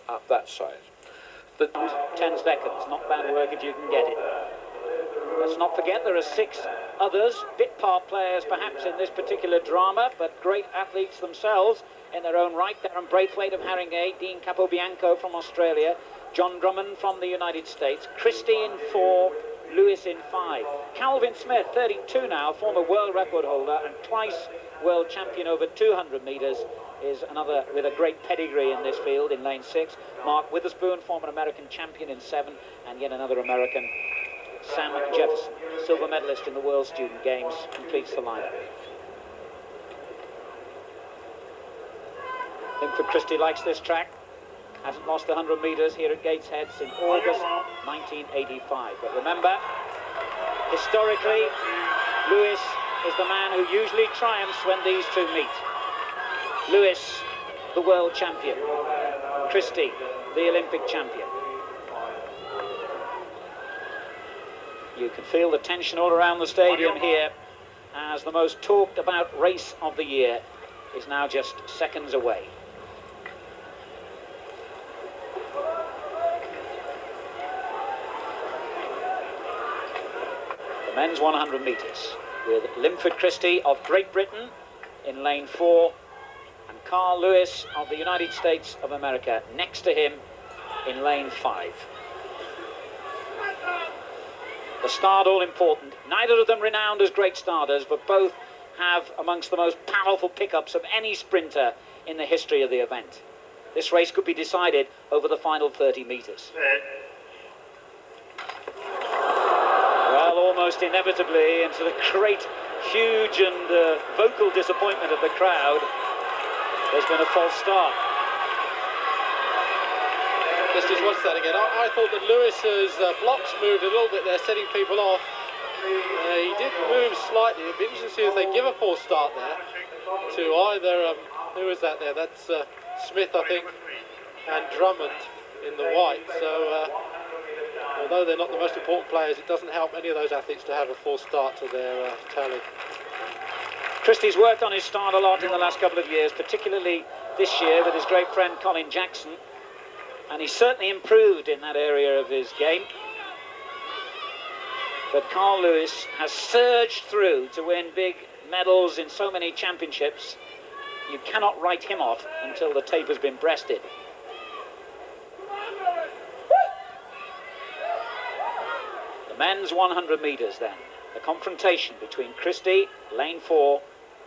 up that side. The 10 seconds, not bad work if you can get it. Let's not forget there are 6 others, bit part players perhaps in this particular drama, but great athletes themselves in their own right. Darren Braithwaite of Haringey, Dean Capobianco from Australia, John Drummond from the United States, Christie in 4, Lewis in 5. Calvin Smith, 32 now, former world record holder and twice world champion over 200 metres, is another with a great pedigree in this field in lane 6. Mark Witherspoon, former American champion in 7, and yet another American, Sam Jefferson, silver medalist in the World Student Games, completes the lineup. Linford Christie likes this track. Hasn't lost 100 metres here at Gateshead since August 1985. But remember, historically, Lewis is the man who usually triumphs when these two meet. Lewis, the world champion. Christie, the Olympic champion. You can feel the tension all around the stadium here as the most talked about race of the year is now just seconds away. The men's 100 metres with Linford Christie of Great Britain in lane 4 and Carl Lewis of the United States of America next to him in lane 5. The start all important. Neither of them renowned as great starters, but both have amongst the most powerful pickups of any sprinter in the history of the event. This race could be decided over the final 30 metres. Well, almost inevitably, and to the great, huge and vocal disappointment of the crowd, there's been a false start. Let's just watch that again. I thought that Lewis's blocks moved a little bit there, setting people off. He did move slightly. It'd be interesting to see if they give a false start there to either, who is that there? That's Smith, I think, and Drummond in the white. So, although they're not the most important players, it doesn't help any of those athletes to have a false start to their tally. Christie's worked on his start a lot in the last couple of years, particularly this year with his great friend Colin Jackson, and he's certainly improved in that area of his game. But Carl Lewis has surged through to win big medals in so many championships. You cannot write him off until the tape has been breasted. The men's 100 metres then. The confrontation between Christie, lane 4,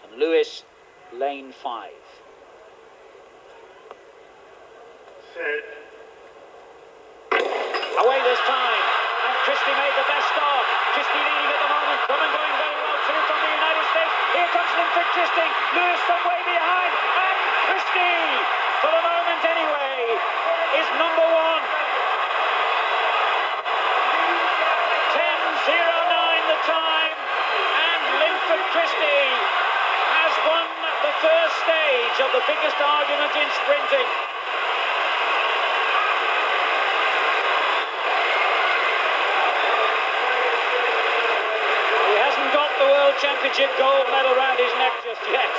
and Lewis, lane 5. Away this time, and Christie made the best start. Christie leading at the moment. Drummond going very well too from the United States. Here comes Linford Christie. Lewis some way behind, and Christie, for the moment anyway, is number 1. 10:09 the time, and Linford Christie has won the first stage of the biggest argument in sprinting. The World Championship gold medal round his neck just yet,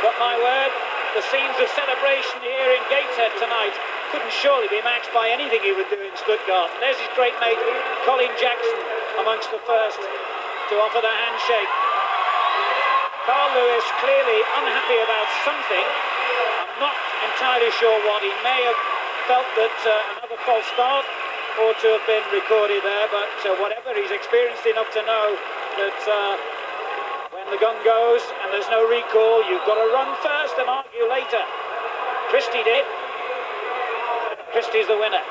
but my word, the scenes of celebration here in Gateshead tonight couldn't surely be matched by anything he would do in Stuttgart. And there's his great mate Colin Jackson amongst the first to offer the handshake. Carl Lewis clearly unhappy about something. I'm not entirely sure what. He may have felt that another false start ought to have been recorded there, but whatever, he's experienced enough to know that when the gun goes and there's no recall, you've got to run first and argue later. Christie did. Christie's the winner.